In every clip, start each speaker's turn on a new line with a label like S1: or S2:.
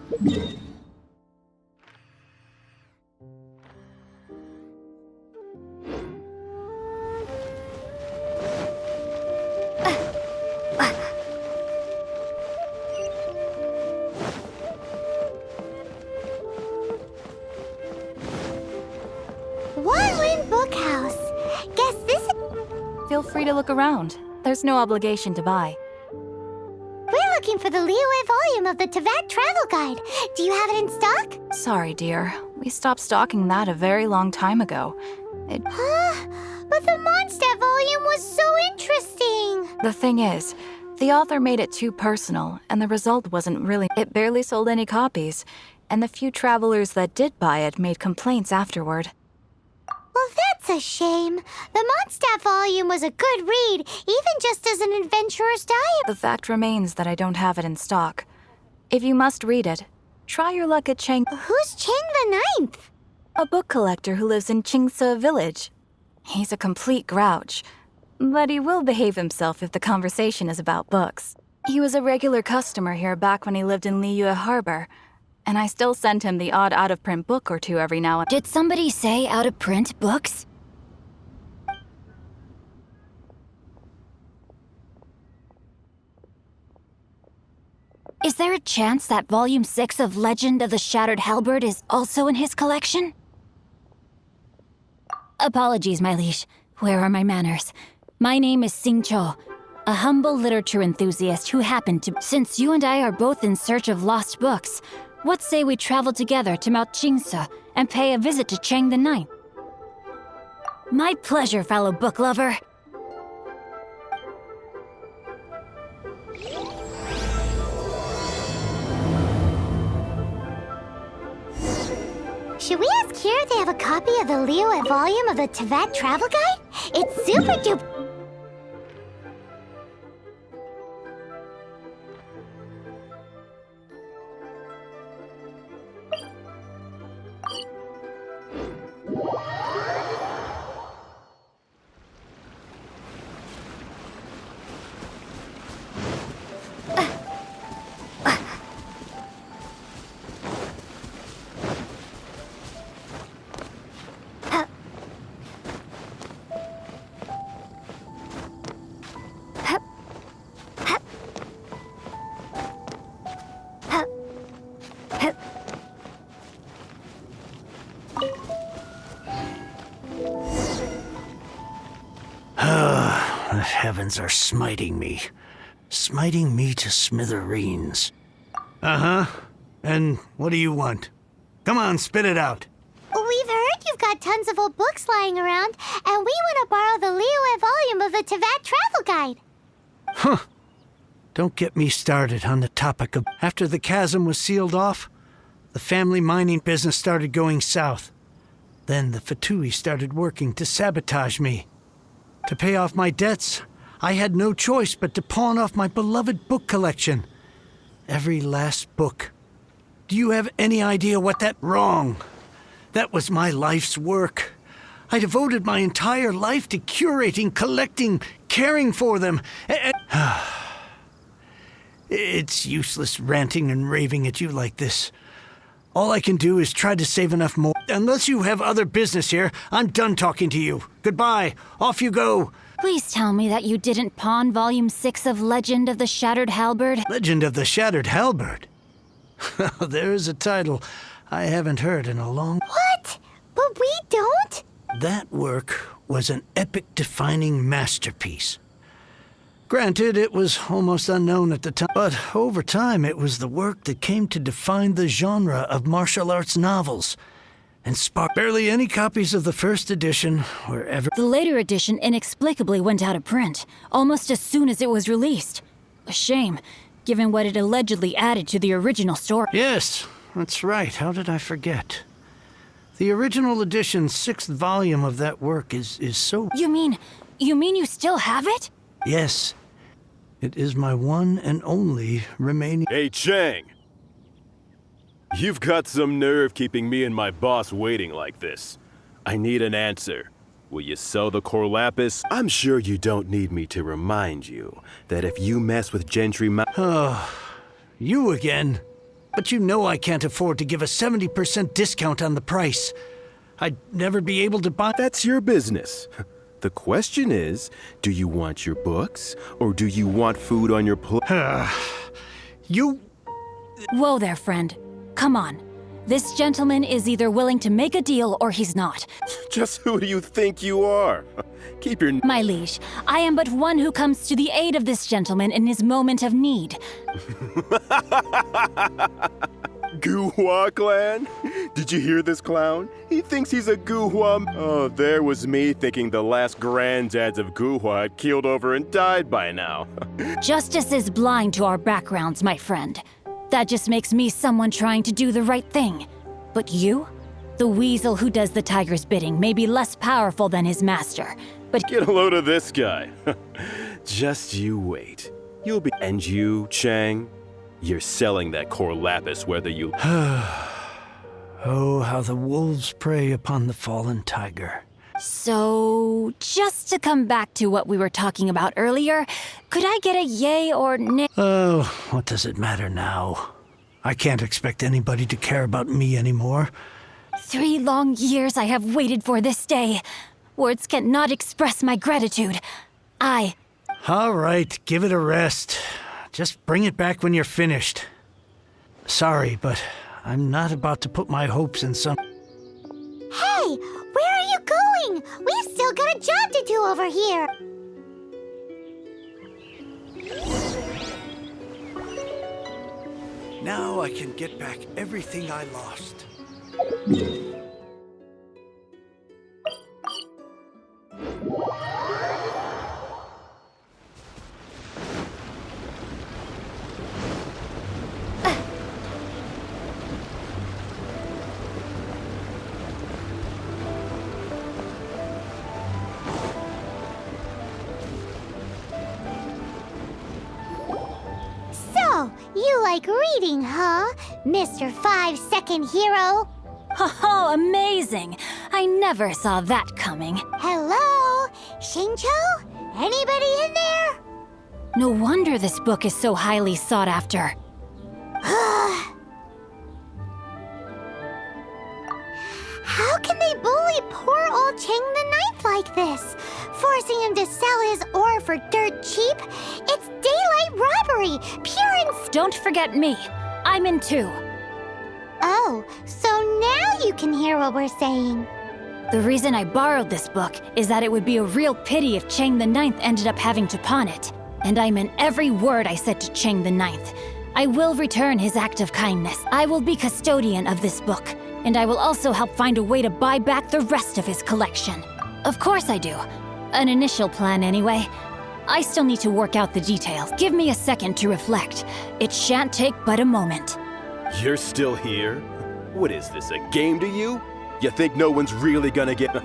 S1: One-Win Bookhouse. Guess this is...
S2: Feel free to look around. There's no obligation to buy.
S1: We're looking for the Liyue volume of the Teyvat Travel Guide. Do you have it in stock?
S2: Sorry, dear. We stopped stocking that a very long time ago.
S1: But the Mondstadt volume was so interesting.
S2: The thing is, the author made it too personal, and the result wasn't really... It barely sold any copies, and the few travelers that did buy it made complaints afterward.
S1: Well, that's a shame. The Mondstadt volume was a good read, even just as an adventurer's diary.
S2: The fact remains that I don't have it in stock. If you must read it, try your luck at Cheng...
S1: Who's Cheng the Ninth?
S2: A book collector who lives in Qingce village. He's a complete grouch, but he will behave himself if the conversation is about books. He was a regular customer here back when he lived in Liyue Harbor, and I still send him the odd out-of-print book or two every now and...
S3: Did somebody say out-of-print books? Is there a chance that Volume 6 of Legend of the Shattered Halberd is also in his collection? Apologies, my liege. Where are my manners? My name is Xingchiu, a humble literature enthusiast who happened to... Since you and I are both in search of lost books, what say we travel together to Mount Qingce and pay a visit to Cheng the Ninth? My pleasure, fellow book lover.
S1: Should we ask here if they have a copy of the Liyue volume of the Teyvat Travel Guide? It's super duper...
S4: The heavens are smiting me to smithereens. Uh-huh. And what do you want? Come on, spit it out.
S1: We've heard you've got tons of old books lying around, and we want to borrow the Liyue volume of the Teyvat Travel Guide.
S4: Huh. Don't get me started on the topic of... After the chasm was sealed off, the family mining business started going south. Then the Fatui started working to sabotage me. To pay off my debts, I had no choice but to pawn off my beloved book collection. Every last book. Do you have any idea what that... Wrong. That was my life's work. I devoted my entire life to curating, collecting, caring for them. It's useless ranting and raving at you like this. All I can do is try to save enough more. Unless you have other business here, I'm done talking to you. Goodbye. Off you go.
S3: Please tell me that you didn't pawn Volume 6 of Legend of the Shattered Halberd.
S4: Legend of the Shattered Halberd? There's a title I haven't heard in a long...
S1: What? But we don't?
S4: That work was an epic-defining masterpiece. Granted, it was almost unknown at the time, but over time it was the work that came to define the genre of martial arts novels, and sparked barely any copies of the first edition were ever...
S3: The later edition inexplicably went out of print, almost as soon as it was released. A shame, given what it allegedly added to the original story.
S4: Yes, that's right. How did I forget? The original edition's 6th volume of that work is so...
S3: You mean you still have it?
S4: Yes. It is my one and only remaining...
S5: Hey, Chang! You've got some nerve keeping me and my boss waiting like this. I need an answer. Will you sell the core lapis? I'm sure you don't need me to remind you that if you mess with Gentry
S4: Oh, you again? But you know I can't afford to give a 70% discount on the price. I'd never be able to buy...
S5: That's your business. The question is, do you want your books, or do you want food on your plate?
S4: You...
S3: Whoa there, friend. Come on. This gentleman is either willing to make a deal or he's not.
S5: Just who do you think you are? Keep your...
S3: My liege, I am but one who comes to the aid of this gentleman in his moment of need.
S5: Guhua clan? Did you hear this clown? He thinks he's a Guhua. Oh, there was me thinking the last granddads of Guhua had keeled over and died by now.
S3: Justice is blind to our backgrounds, my friend. That just makes me someone trying to do the right thing. But you? The weasel who does the tiger's bidding may be less powerful than his master, but...
S5: Get a load of this guy. Just you wait. You'll be... And you, Chang? You're selling that core lapis whether you...
S4: Oh, how the wolves prey upon the fallen tiger.
S3: So, just to come back to what we were talking about earlier, could I get a yay or nay?
S4: Oh, what does it matter now? I can't expect anybody to care about me anymore.
S3: 3 long years I have waited for this day. Words cannot express my gratitude.
S4: All right, give it a rest. Just bring it back when you're finished. Sorry, but I'm not about to put my hopes in some...
S1: Hey, where are you going? We've still got a job to do over here.
S4: Now I can get back everything I lost.
S1: So, you like reading, huh, Mr. 5-second hero?
S3: Oh, amazing! I never saw that coming.
S1: Hello? Xingchiu? Anybody in there?
S3: No wonder this book is so highly sought after.
S1: How can they bully poor old Chang the Ninth like this? Forcing him to sell his ore for dirt cheap? It's daylight robbery, pure and...
S3: Don't forget me. I'm in too.
S1: Oh, so now you can hear what we're saying.
S3: The reason I borrowed this book is that it would be a real pity if Chang the Ninth ended up having to pawn it. And I meant every word I said to Chang the Ninth. I will return his act of kindness. I will be custodian of this book. And I will also help find a way to buy back the rest of his collection. Of course I do. An initial plan anyway. I still need to work out the details. Give me a second to reflect. It shan't take but a moment.
S5: You're still here? What is this, a game to you? You think no one's really gonna get...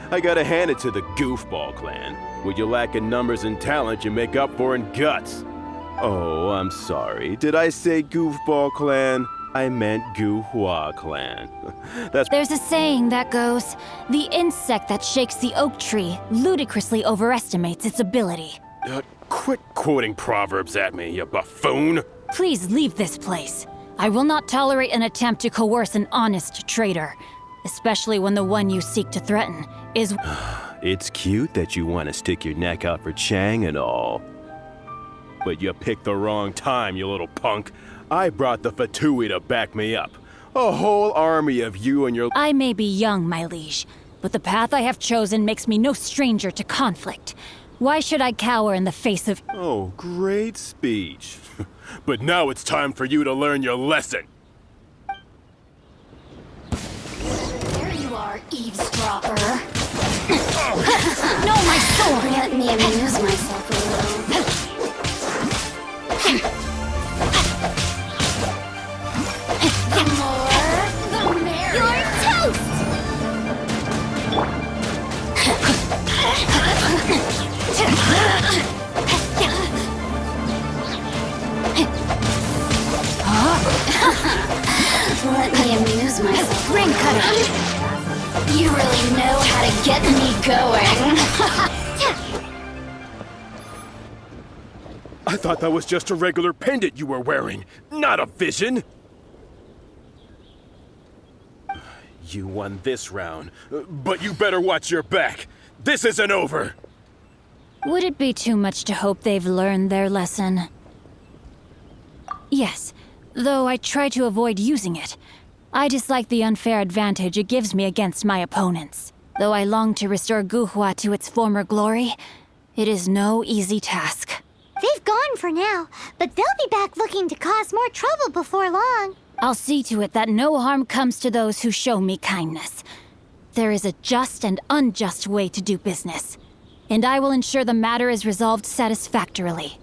S5: I gotta hand it to the Goofball clan. What you lack in numbers and talent, you make up for in guts. Oh, I'm sorry. Did I say Goofball clan? I meant Guhua clan.
S3: There's a saying that goes, the insect that shakes the oak tree ludicrously overestimates its ability.
S5: Quit quoting proverbs at me, you buffoon!
S3: Please leave this place. I will not tolerate an attempt to coerce an honest trader, especially when the one you seek to threaten is...
S5: It's cute that you want to stick your neck out for Chang and all. But you picked the wrong time, you little punk. I brought the Fatui to back me up. A whole army of you and your...
S3: I may be young, my liege, but the path I have chosen makes me no stranger to conflict. Why should I cower in the face of...
S5: Oh, great speech. But now it's time for you to learn your lesson.
S6: There you are, eavesdropper.
S3: No, my sword!
S6: Let me amuse myself a little. The more, the merrier.
S1: You're toast!
S6: Let me amuse myself.
S3: Ring cutter!
S6: You really know how to get me going.
S5: I thought that was just a regular pendant you were wearing, not a vision. You won this round, but you better watch your back. This isn't over.
S3: Would it be too much to hope they've learned their lesson? Yes, though I try to avoid using it. I dislike the unfair advantage it gives me against my opponents. Though I long to restore Guhua to its former glory, it is no easy task.
S1: They've gone for now, but they'll be back looking to cause more trouble before long.
S3: I'll see to it that no harm comes to those who show me kindness. There is a just and unjust way to do business, and I will ensure the matter is resolved satisfactorily.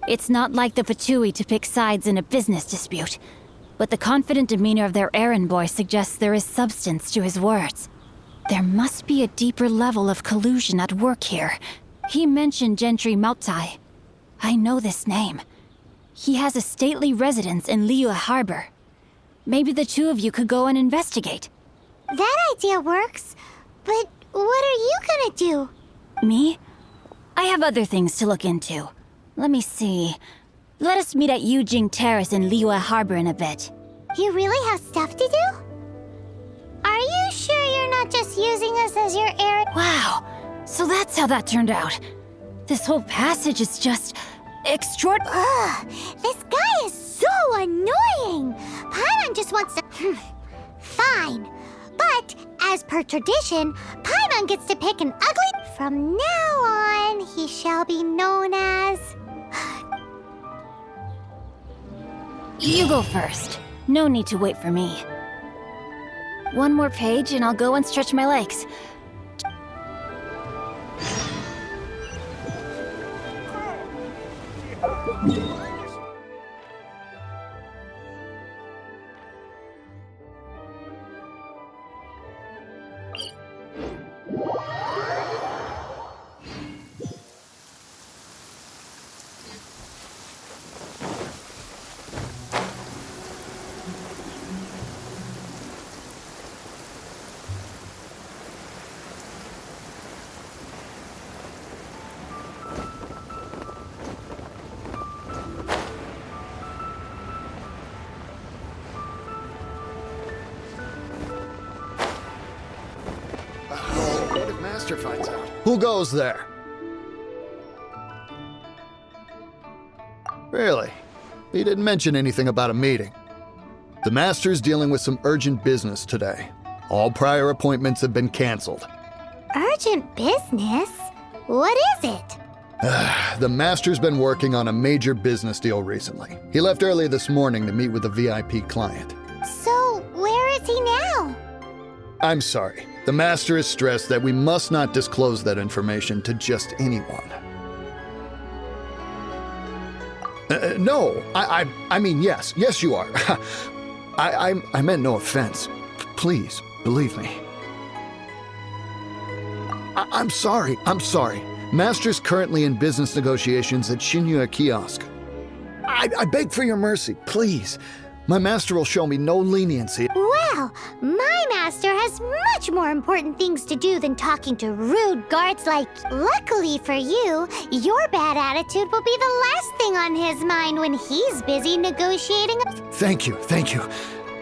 S3: It's not like the Fatui to pick sides in a business dispute, but the confident demeanor of their errand boy suggests there is substance to his words. There must be a deeper level of collusion at work here. He mentioned Gentry Maotai. I know this name. He has a stately residence in Liyue Harbor. Maybe the two of you could go and investigate.
S1: That idea works, but what are you gonna do?
S3: Me? I have other things to look into. Let me see. Let us meet at Yujing Terrace in Liyue Harbor in a bit.
S1: You really have stuff to do? Are you sure you're not just using us as your errand?
S3: Wow, so that's how that turned out. This whole passage is just extraordinary.
S1: Ugh, this guy is so annoying! Paimon just wants to... Fine. But, as per tradition, Paimon gets to pick an ugly... From now on, he shall be known as...
S3: You go first. No need to wait for me. One more page and I'll go and stretch my legs.
S7: What if Master finds out? Who goes there? Really? He didn't mention anything about a meeting. The Master's dealing with some urgent business today. All prior appointments have been canceled.
S1: Urgent business? What is it?
S7: The Master's been working on a major business deal recently. He left early this morning to meet with a VIP client.
S1: So, where is he now?
S7: I'm sorry. The Master is stressed that we must not disclose that information to just anyone. No, I mean, yes, you are. I meant no offense. Please, believe me. I'm sorry. Master's currently in business negotiations at Xinyue Kiosk. I beg for your mercy, please. My master will show me no leniency.
S1: Well, my master has much more important things to do than talking to rude guards like... Luckily for you, your bad attitude will be the last thing on his mind when he's busy negotiating...
S7: Thank you.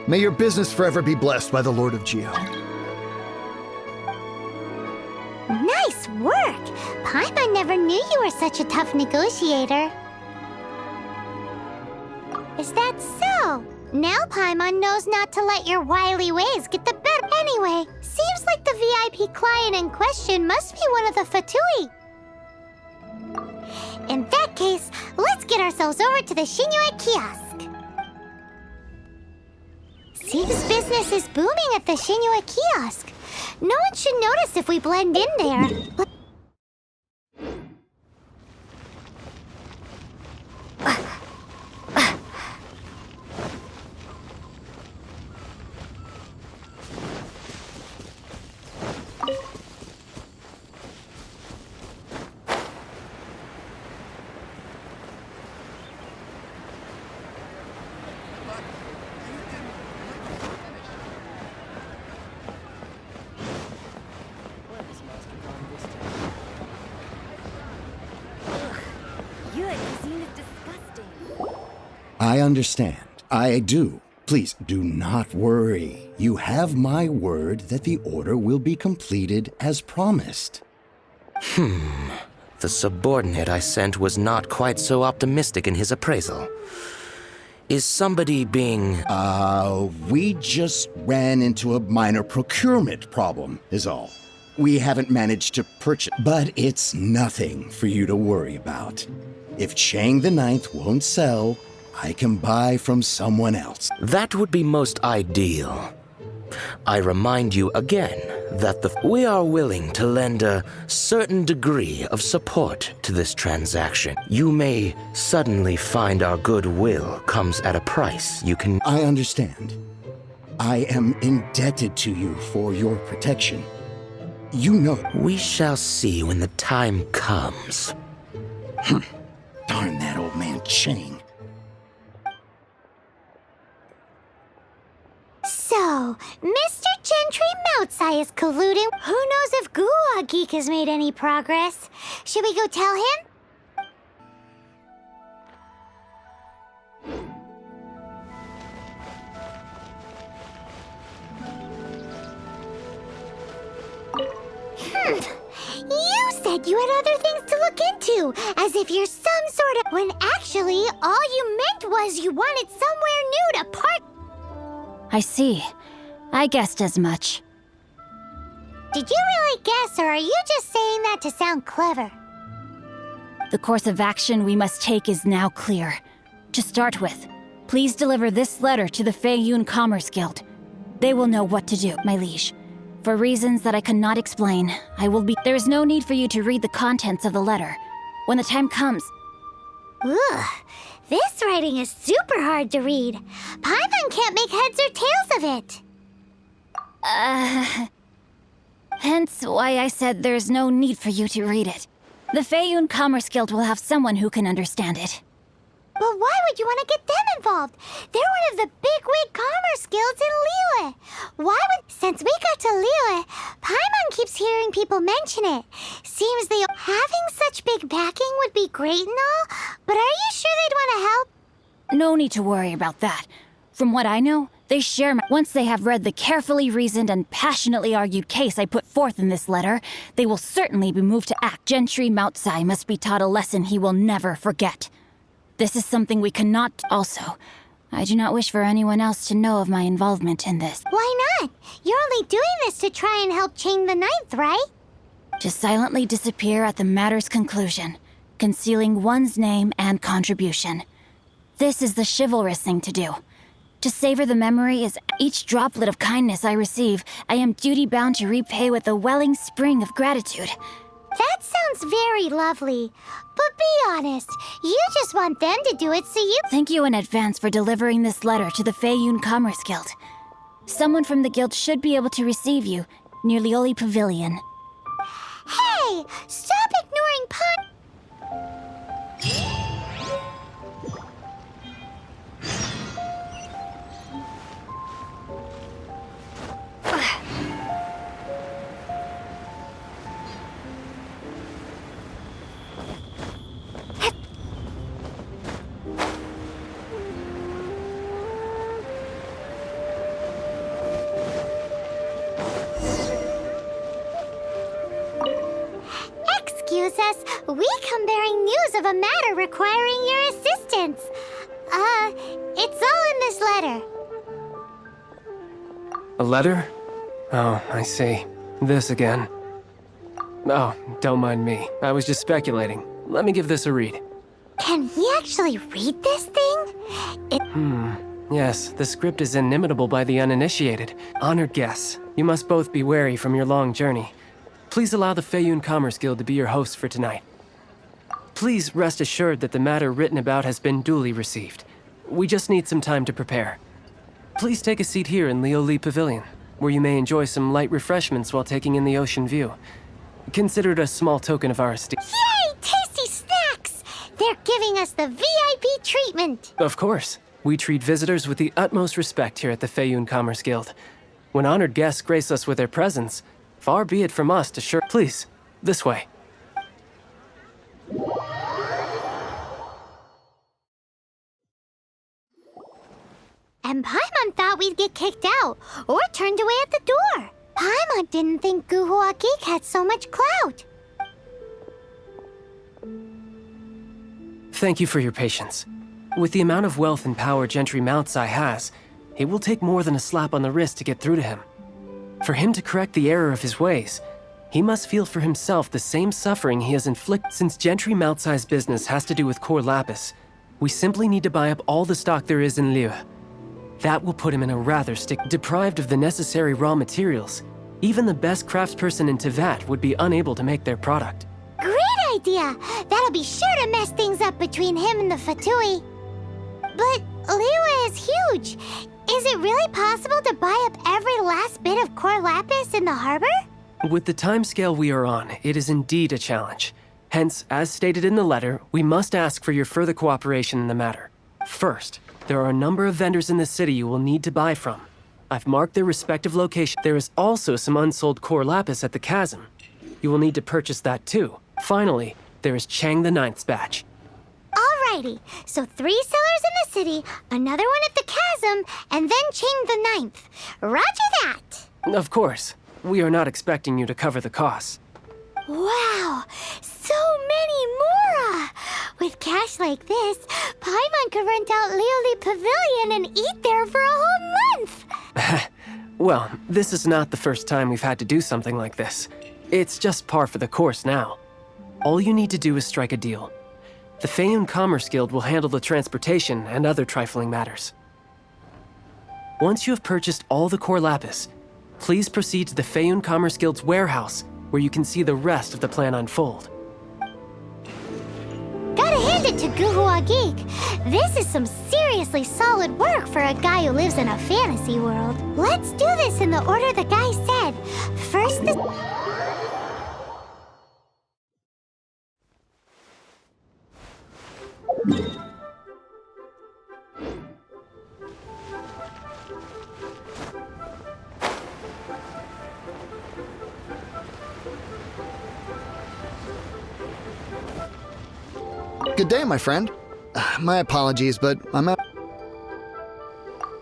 S7: May your business forever be blessed by the Lord of Geo.
S1: Nice work! Paimon never knew you were such a tough negotiator. Is that so? Now Paimon knows not to let your wily ways get the better. Anyway, seems like the VIP client in question must be one of the Fatui. In that case, let's get ourselves over to the Xinyue Kiosk. Seems business is booming at the Xinyue Kiosk. No one should notice if we blend in there.
S8: I understand. I do. Please, do not worry. You have my word that the order will be completed as promised.
S9: The subordinate I sent was not quite so optimistic in his appraisal. Is somebody being...
S8: We just ran into a minor procurement problem, is all. We haven't managed to purchase, but it's nothing for you to worry about. If Chang the Ninth won't sell, I can buy from someone else.
S9: That would be most ideal. I remind you again that we are willing to lend a certain degree of support to this transaction. You may suddenly find our goodwill comes at a price you can...
S8: I understand. I am indebted to you for your protection. You know...
S9: We shall see when the time comes.
S8: Darn that old man Chang.
S1: So, Mr. Gentry Moutsai is colluding. Who knows if Gua Geek has made any progress? Should we go tell him? You said you had other things to look into, as if you're some sort of... When actually, all you meant was you wanted somewhere new to park.
S3: I see. I guessed as much.
S1: Did you really guess, or are you just saying that to sound clever?
S3: The course of action we must take is now clear. To start with, please deliver this letter to the Feiyun Commerce Guild. They will know what to do, my liege. For reasons that I cannot explain, There is no need for you to read the contents of the letter. When the time comes...
S1: Ugh, this writing is super hard to read. Paimon can't make heads or tails of it.
S3: Hence why I said there's no need for you to read it. The Feiyun Commerce Guild will have someone who can understand it.
S1: But why would you want to get them involved? They're one of the bigwig commerce guilds in Liyue. Why would... Since we got to Liyue, Paimon keeps hearing people mention it. Seems having such big backing would be great and all, but are you sure they'd want to help?
S3: No need to worry about that. From what I know, they share once they have read the carefully reasoned and passionately argued case I put forth in this letter, they will certainly be moved to act. Gentry Moutsai must be taught a lesson he will never forget. This is something we cannot... Also, I do not wish for anyone else to know of my involvement in this.
S1: Why not? You're only doing this to try and help Chang the Ninth, right?
S3: To silently disappear at the matter's conclusion, concealing one's name and contribution. This is the chivalrous thing to do. To savor the memory is each droplet of kindness I receive, I am duty-bound to repay with a welling spring of gratitude.
S1: That sounds very lovely. But be honest, you just want them to do it so you...
S3: Thank you in advance for delivering this letter to the Feiyun Commerce Guild. Someone from the guild should be able to receive you near Lioli Pavilion.
S1: Hey! Stop ignoring Pun... Excuse us, we come bearing news of a matter requiring your assistance. It's all in this letter.
S10: A letter? Oh, I see. This again. Oh, don't mind me. I was just speculating. Let me give this a read.
S1: Can we actually read this thing?
S10: Yes, the script is inimitable by the uninitiated. Honored guests, you must both be wary from your long journey. Please allow the Feiyun Commerce Guild to be your host for tonight. Please rest assured that the matter written about has been duly received. We just need some time to prepare. Please take a seat here in Lioli Pavilion, where you may enjoy some light refreshments while taking in the ocean view. Consider it a small token of our esteem.
S1: Yay! Tasty snacks! They're giving us the VIP treatment!
S10: Of course. We treat visitors with the utmost respect here at the Feiyun Commerce Guild. When honored guests grace us with their presence, far be it from us to shirk. Please, this way.
S1: and Paimon thought we'd get kicked out or turned away at the door. Paimon didn't think Guhua Geek had so much clout.
S10: Thank you for your patience. With the amount of wealth and power Gentry Moutsai has, it will take more than a slap on the wrist to get through to him. For him to correct the error of his ways, he must feel for himself the same suffering he has inflicted. Since Gentry Moutsai's business has to do with core lapis, we simply need to buy up all the stock there is in Liu. That will put him in a rather deprived of the necessary raw materials. Even the best craftsperson in Tevat would be unable to make their product.
S1: Great idea! That'll be sure to mess things up between him and the Fatui. But Liu is huge. Is it really possible to buy up every last bit of core lapis in the harbor?
S10: With the timescale we are on, it is indeed a challenge. Hence, as stated in the letter, we must ask for your further cooperation in the matter. First, there are a number of vendors in the city you will need to buy from. I've marked their respective locations. There is also some unsold core lapis at the chasm. You will need to purchase that too. Finally, there is Chang the Ninth's batch.
S1: Alrighty, so 3 sellers in the city, another one at the chasm, and then Chang the Ninth. Roger that!
S10: Of course, we are not expecting you to cover the costs.
S1: Wow, so many mora! With cash like this, Paimon could rent out Lioli Pavilion and eat there for a whole month!
S10: Well, this is not the first time we've had to do something like this. It's just par for the course now. All you need to do is strike a deal. The Feiyun Commerce Guild will handle the transportation and other trifling matters. Once you have purchased all the core lapis, please proceed to the Feiyun Commerce Guild's warehouse, where you can see the rest of the plan unfold.
S1: Gotta hand it to Guhua Geek. This is some seriously solid work for a guy who lives in a fantasy world. Let's do this in the order the guy said. First the...
S7: Good day, my friend. My apologies, but I'm at...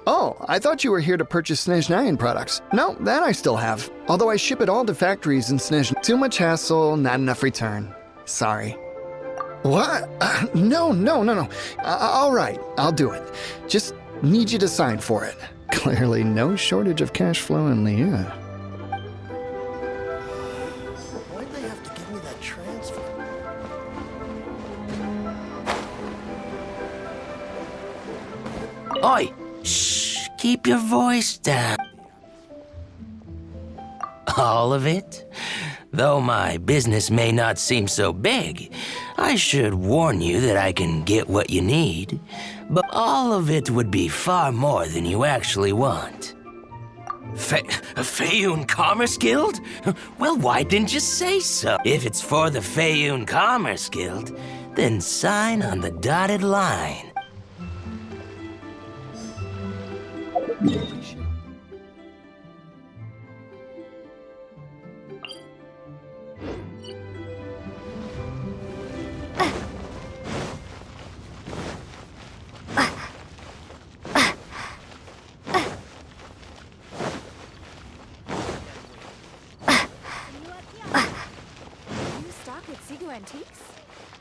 S7: Oh, I thought you were here to purchase Snezhnayan products. No, that I still have. Although I ship it all to factories in Snezhnayan. Too much hassle, not enough return. Sorry. What? No. All right, I'll do it. Just need you to sign for it. Clearly no shortage of cash flow in Liu.
S4: Why'd they have to give me that transfer?
S9: Oi! Shh! Keep your voice down. All of it? Though my business may not seem so big, I should warn you that I can get what you need. But all of it would be far more than you actually want. Feiyun Commerce Guild? Well, why didn't you say so? If it's for the Feiyun Commerce Guild, then sign on the dotted line.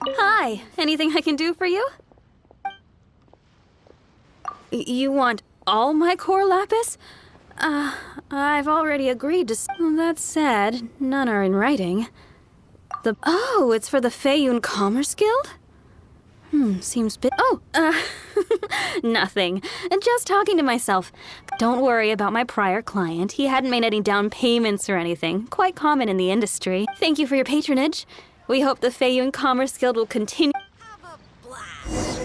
S2: Hi, anything I can do for you? You want all my core lapis? I've already agreed to... That said, none are in writing. Oh, it's for the Feiyun Commerce Guild? Seems bit... Oh, nothing. Just talking to myself. Don't worry about my prior client. He hadn't made any down payments or anything. Quite common in the industry. Thank you for your patronage. We hope the Feiyun Commerce Guild will continue... Have a blast!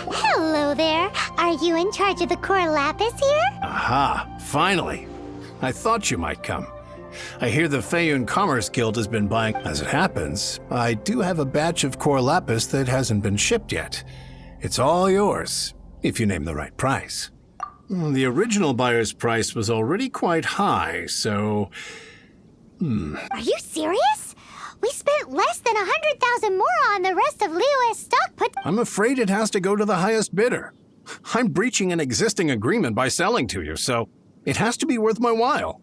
S1: Hello there. Are you in charge of the core lapis here?
S11: Aha, finally. I thought you might come. I hear the Feiyun Commerce Guild has been buying. As it happens, I do have a batch of core lapis that hasn't been shipped yet. It's all yours, if you name the right price. The original buyer's price was already quite high, so...
S1: Are you serious? We spent less than 100,000 more on the rest of Liyue's stock put...
S11: I'm afraid it has to go to the highest bidder. I'm breaching an existing agreement by selling to you, so it has to be worth my while.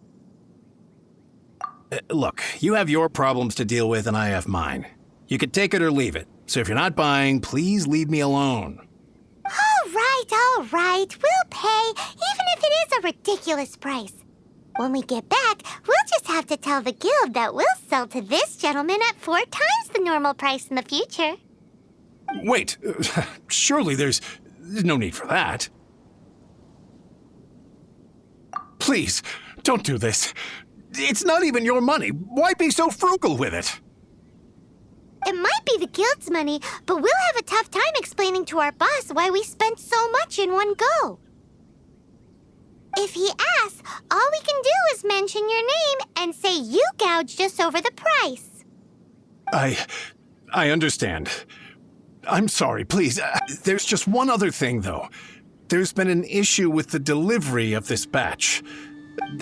S11: Look, you have your problems to deal with and I have mine. You could take it or leave it. So if you're not buying, please leave me alone.
S1: All right. We'll pay, even if it is a ridiculous price. When we get back, we'll just have to tell the guild that we'll sell to this gentleman at 4 times the normal price in the future.
S11: Wait, surely there's no need for that. Please, don't do this. It's not even your money. Why be so frugal with it?
S1: It might be the guild's money, but we'll have a tough time explaining to our boss why we spent so much in one go. If he asks, all we can do is mention your name and say you gouged us over the price.
S11: I understand. I'm sorry, please. There's just one other thing, though. There's been an issue with the delivery of this batch.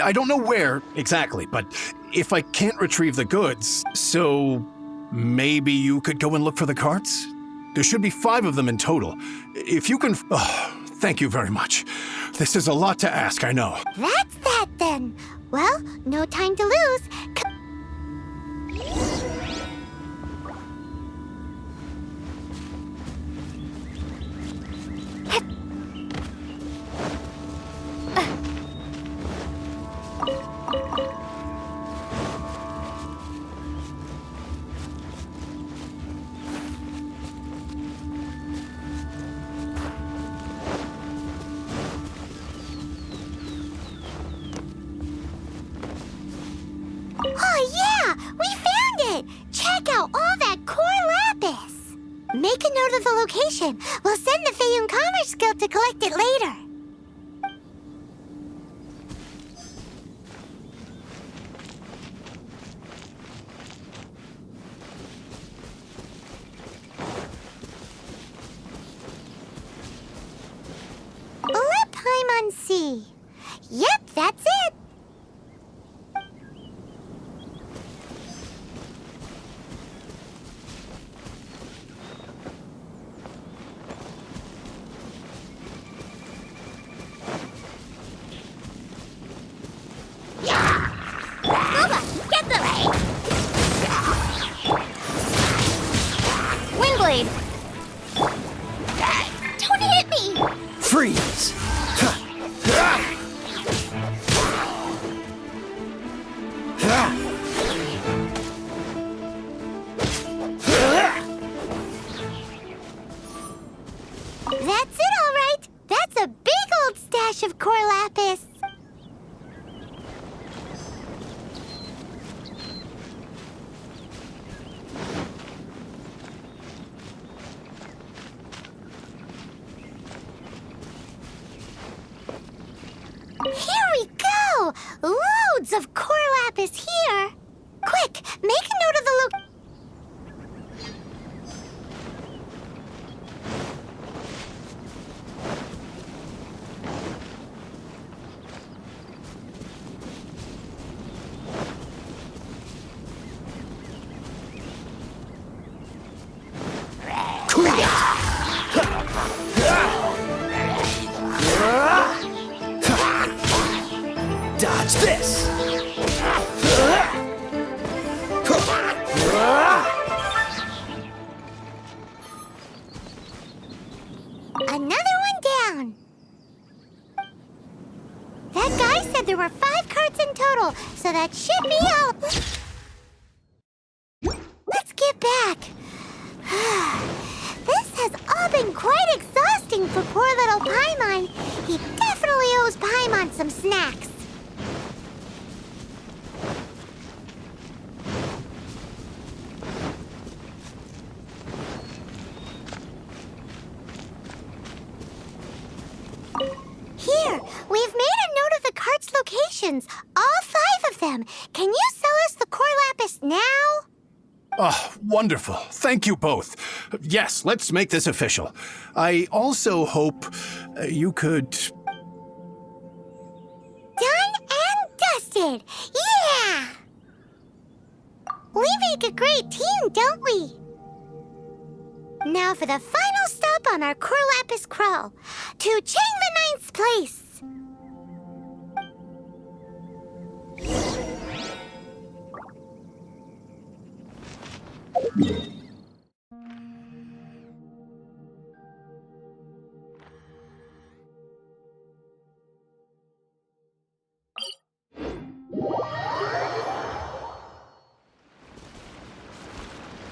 S11: I don't know where exactly, but if I can't retrieve the goods, so maybe you could go and look for the carts? There should be 5 of them in total. If you can... Oh, thank you very much. This is a lot to ask, I know.
S1: That's that, then. Well, no time to lose. Oh, yeah! We found it! Check out all that core lapis! Make a note of the location. We'll send the Feiyun Commerce Guild to collect it later. Let Paimon see. Yep, that's it. Windblade! Don't hit me!
S4: Freeze!
S1: That's it, all right! That's a big old stash of core lapis! Here we go! Loads of core lapis here! Quick, make a note of the
S4: Dodge this!
S1: Another one down. That guy said there were 5 carts in total, so that should be all. Let's get back. This has all been quite exhausting for poor little Paimon. He definitely owes Paimon some snacks. Here, we've made a note of the cart's locations, all 5 of them. Can you sell us the core lapis now?
S11: Oh, wonderful. Thank you both. Yes, let's make this official. I also hope you could...
S1: Done and dusted! Yeah! We make a great team, don't we? Now for the final stop on our core lapis crawl, to Chang the Ninth's place.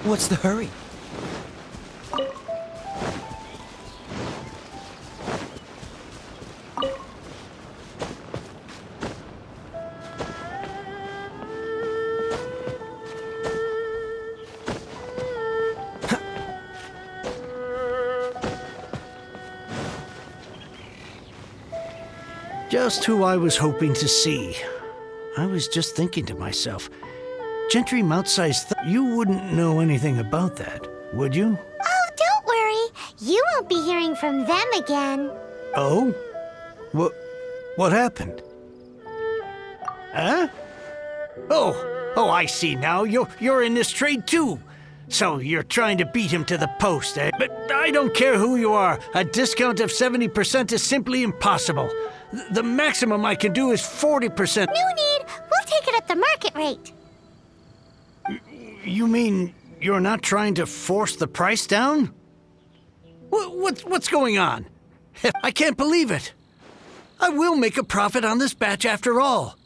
S12: What's the hurry?
S4: Just who I was hoping to see. I was just thinking to myself, Gentry mouth-sized you wouldn't know anything about that, would you?
S1: Oh, don't worry. You won't be hearing from them again.
S4: Oh? What happened? Huh? Oh, I see now. You're in this trade too. So you're trying to beat him to the post, eh? But I don't care who you are. A discount of 70% is simply impossible. The maximum I can do is 40%.
S1: No need. We'll take it at the market rate.
S4: You mean you're not trying to force the price down? What's going on? I can't believe it. I will make a profit on this batch after all.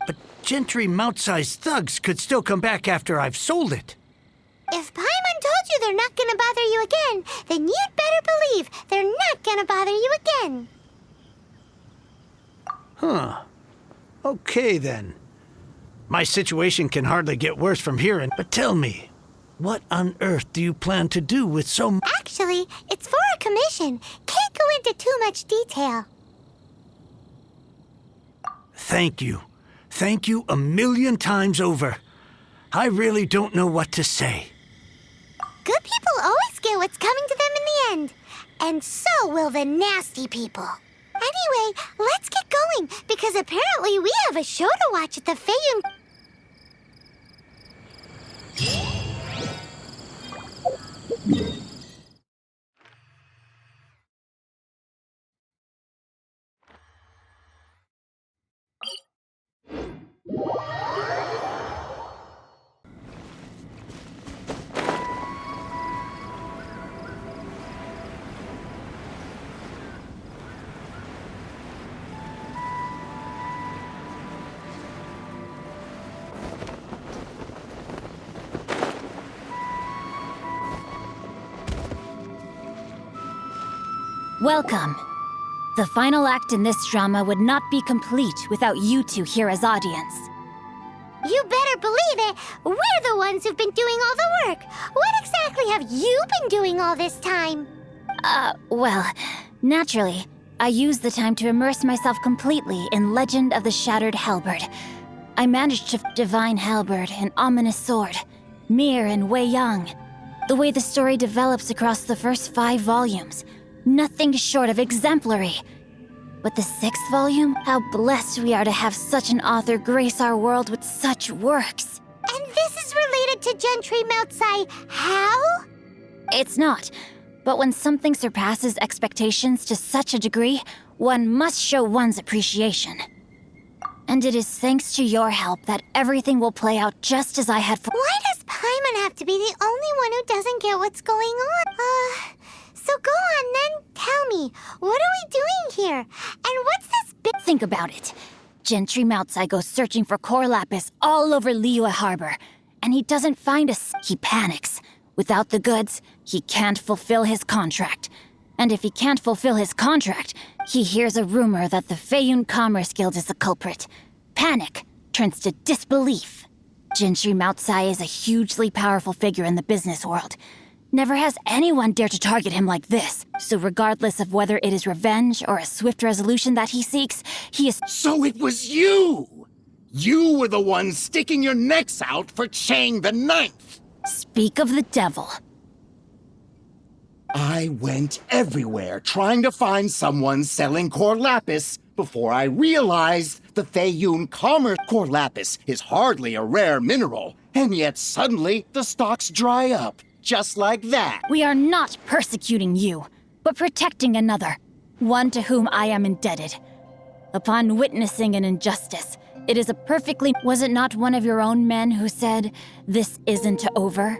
S4: But Gentry mouth-sized thugs could still come back after I've sold it.
S1: If Paimon told you they're not gonna bother you again, then you'd better believe they're not gonna bother you again.
S4: Huh. Okay, then. My situation can hardly get worse from here, but tell me, what on earth do you plan to do with so
S1: Actually, it's for a commission. Can't go into too much detail.
S4: Thank you. Thank you a million times over. I really don't know what to say.
S1: Good people always get what's coming to them in the end. And so will the nasty people. Anyway, let's get going, because apparently we have a show to watch at the Feiyun...
S3: Welcome. The final act in this drama would not be complete without you two here as audience.
S1: You better believe it! We're the ones who've been doing all the work! What exactly have you been doing all this time?
S3: Well, naturally, I used the time to immerse myself completely in Legend of the Shattered Halberd. I managed to divine halberd, an ominous sword, Mir and Wei Yang. The way the story develops across the first 5 volumes, nothing short of exemplary. But the 6th volume, how blessed we are to have such an author grace our world with such works.
S1: And this is related to Gentry Moutsai how?
S3: It's not. But when something surpasses expectations to such a degree, one must show one's appreciation. And it is thanks to your help that everything will play out just as I had
S1: Why does Paimon have to be the only one who doesn't get what's going on? So go on then, tell me, what are we doing here? And what's this
S3: Think about it. Gentry Moutsai goes searching for core lapis all over Liyue Harbor, and he doesn't find us. He panics. Without the goods, he can't fulfill his contract. And if he can't fulfill his contract, he hears a rumor that the Feiyun Commerce Guild is the culprit. Panic turns to disbelief. Gentry Moutsai is a hugely powerful figure in the business world. Never has anyone dared to target him like this. So regardless of whether it is revenge or a swift resolution that he seeks, he is—
S8: So it was you! You were the one sticking your necks out for Chang the Ninth.
S3: Speak of the devil.
S8: I went everywhere trying to find someone selling core lapis before I realized the Feiyun commerce. Core lapis is hardly a rare mineral, and yet suddenly the stocks dry up, just like that.
S3: We are not persecuting you, but protecting another, one to whom I am indebted. Upon witnessing an injustice, it is a perfectly... Was it not one of your own men who said, "This isn't over"?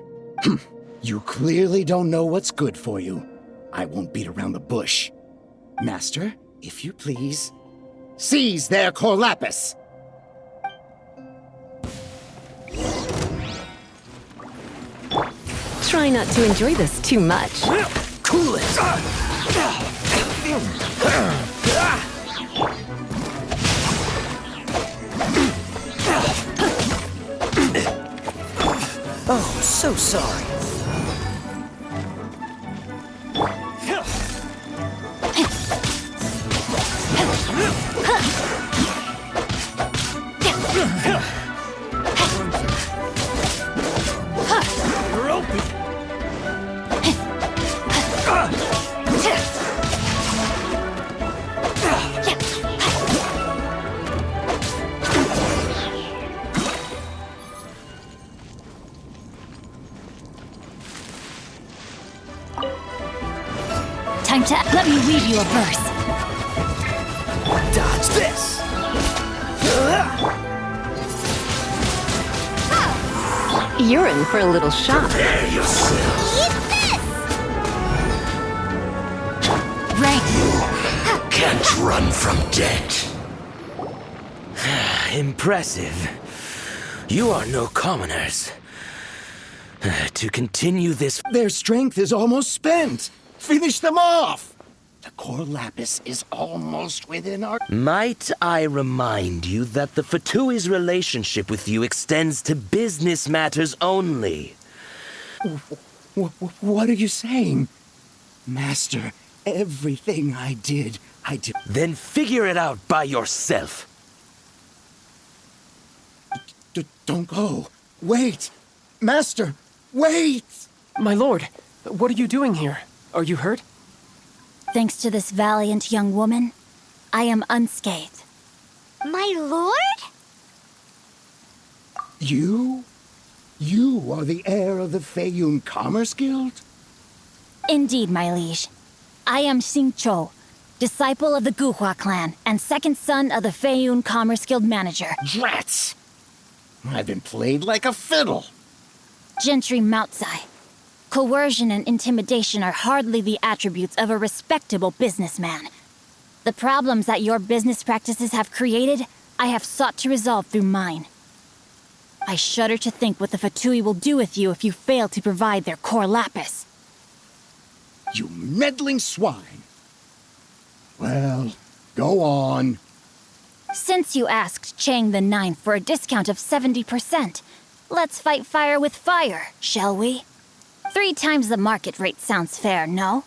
S8: You clearly don't know what's good for you. I won't beat around the bush. Master, if you please, seize their core lapis.
S13: Try not to enjoy this too much.
S8: Cool it!
S12: Oh, so sorry.
S3: Time to... Let me weave you a verse.
S12: Dodge this!
S13: You're in for a little shock.
S8: Prepare yourself.
S1: Eat this!
S3: Right.
S8: Can't run from death.
S9: Impressive. You are no commoners. To continue this...
S8: Their strength is almost spent. Finish them off. The core lapis is almost within our...
S9: Might I remind you that the Fatui's relationship with you extends to business matters only?
S8: What are you saying? Master, everything I did...
S9: Then figure it out by yourself.
S8: Don't go. Wait. Master, wait!
S10: My lord, what are you doing here? Are you hurt?
S3: Thanks to this valiant young woman, I am unscathed.
S1: My lord?
S8: You? You are the heir of the Feiyun Commerce Guild?
S3: Indeed, my liege. I am Xingchiu, disciple of the Guhua clan and second son of the Feiyun Commerce Guild manager.
S8: Drats! I've been played like a fiddle.
S3: Gentry Moutsai. Coercion and intimidation are hardly the attributes of a respectable businessman. The problems that your business practices have created, I have sought to resolve through mine. I shudder to think what the Fatui will do with you if you fail to provide their core lapis.
S8: You meddling swine. Well, go on.
S3: Since you asked Chang the Ninth for a discount of 70%, let's fight fire with fire, shall we? 3 times the market rate sounds fair, no?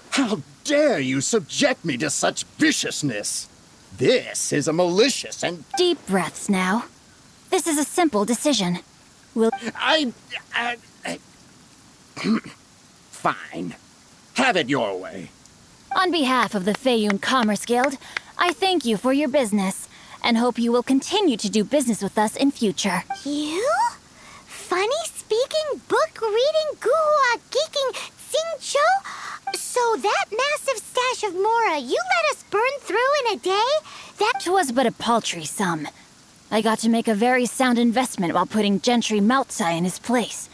S8: How dare you subject me to such viciousness? This is a malicious and...
S3: Deep breaths now. This is a simple decision. Will...
S8: Fine. Have it your way.
S3: On behalf of the Feiyun Commerce Guild, I thank you for your business, and hope you will continue to do business with us in future.
S1: You? Funny-speaking, book-reading, guhua geeking Xingchiu? So that massive stash of Mora you let us burn through in a day? That
S3: was but a paltry sum. I got to make a very sound investment while putting Gentry Moutsai in his place.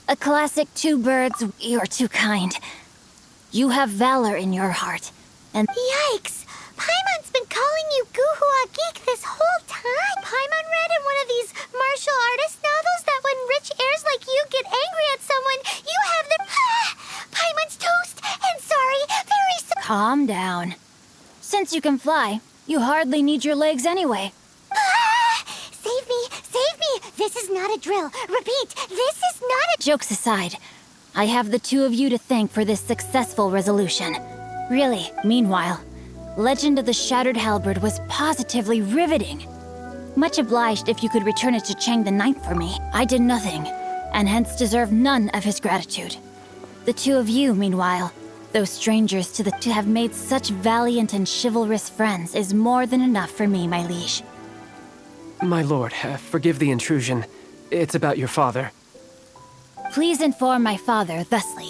S3: A classic 2 birds, you're too kind. You have valor in your heart, and...
S1: Yikes! Paimon's been calling you Guhua Geek this whole time. Paimon read in one of these martial artist novels that when rich heirs like you get angry at someone, you have them... Paimon's toast, and sorry, very sorry.
S3: Calm down. Since you can fly, you hardly need your legs anyway.
S1: Save me! Save me! This is not a drill. Repeat, this is not a...
S3: Jokes aside, I have the 2 of you to thank for this successful resolution. Really, meanwhile, Legend of the Shattered Halberd was positively riveting. Much obliged if you could return it to Chang the Ninth for me. I did nothing, and hence deserve none of his gratitude. The two of you, meanwhile, though strangers to have made such valiant and chivalrous friends is more than enough for me, my liege.
S10: My lord, forgive the intrusion. It's about your father.
S3: Please inform my father thusly.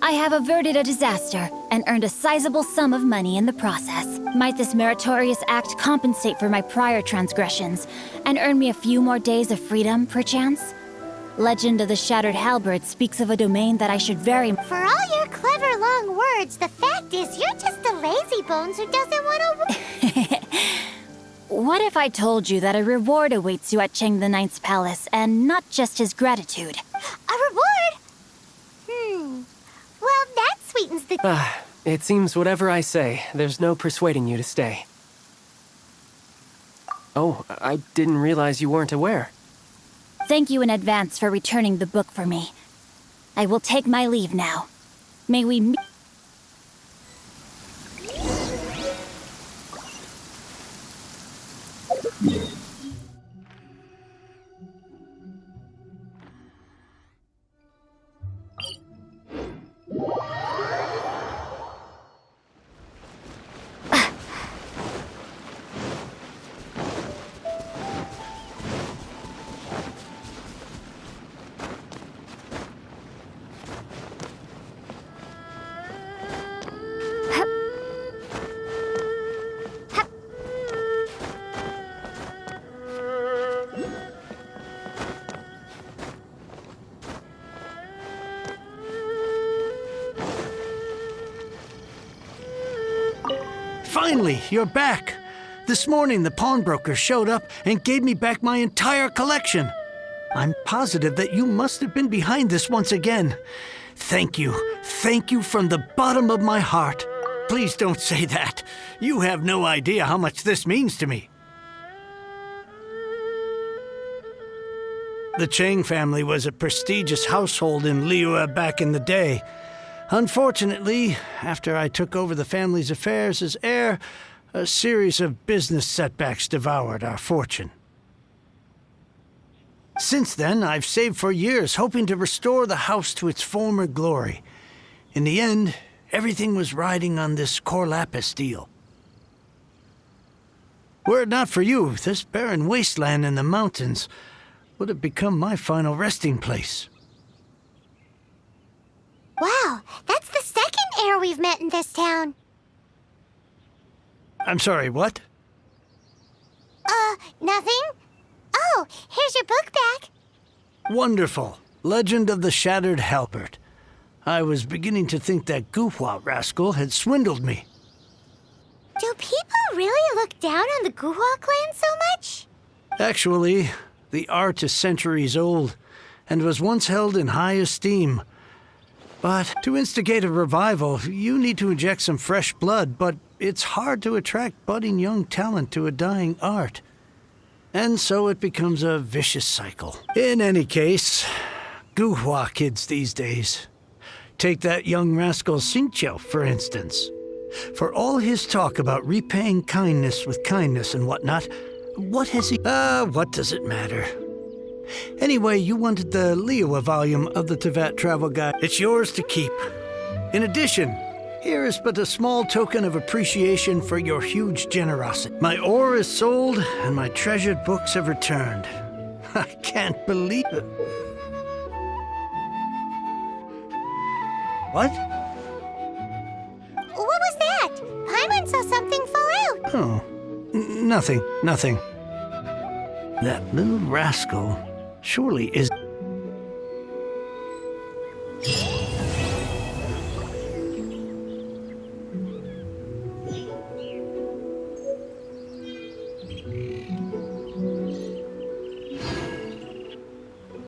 S3: I have averted a disaster and earned a sizable sum of money in the process. Might this meritorious act compensate for my prior transgressions and earn me a few more days of freedom, perchance? Legend of the Shattered Halberd speaks of a domain that I should very...
S1: For all your clever long words, the fact is you're just a lazy bones who doesn't want to...
S3: What if I told you that a reward awaits you at Chang the Ninth's palace, and not just his gratitude?
S1: A reward? Well, that sweetens the...
S10: It seems whatever I say, there's no persuading you to stay. Oh, I didn't realize you weren't aware.
S3: Thank you in advance for returning the book for me. I will take my leave now. May we meet...
S4: Finally, you're back. This morning, the pawnbroker showed up and gave me back my entire collection. I'm positive that you must have been behind this once again. Thank you. Thank you from the bottom of my heart. Please don't say that. You have no idea how much this means to me. The Chang family was a prestigious household in Liyue back in the day. Unfortunately, after I took over the family's affairs as heir, a series of business setbacks devoured our fortune. Since then, I've saved for years, hoping to restore the house to its former glory. In the end, everything was riding on this core lapis deal. Were it not for you, this barren wasteland in the mountains would have become my final resting place.
S1: Wow, that's the second heir we've met in this town.
S4: I'm sorry, what?
S1: Nothing? Oh, here's your book back.
S4: Wonderful. Legend of the Shattered Halberd. I was beginning to think that Guhua rascal had swindled me.
S1: Do people really look down on the Guhua clan so much?
S4: Actually, the art is centuries old and was once held in high esteem. But to instigate a revival, you need to inject some fresh blood, but it's hard to attract budding young talent to a dying art. And so it becomes a vicious cycle. In any case, Guhua kids these days. Take that young rascal Xingchiu, for instance. For all his talk about repaying kindness with kindness and whatnot, what has he... what does it matter? Anyway, you wanted the Liyue volume of the Tevat Travel Guide. It's yours to keep. In addition, here is but a small token of appreciation for your huge generosity. My ore is sold, and my treasured books have returned. I can't believe it. What?
S1: What was that? Paimon saw something fall out.
S4: Oh, nothing. That little rascal surely is...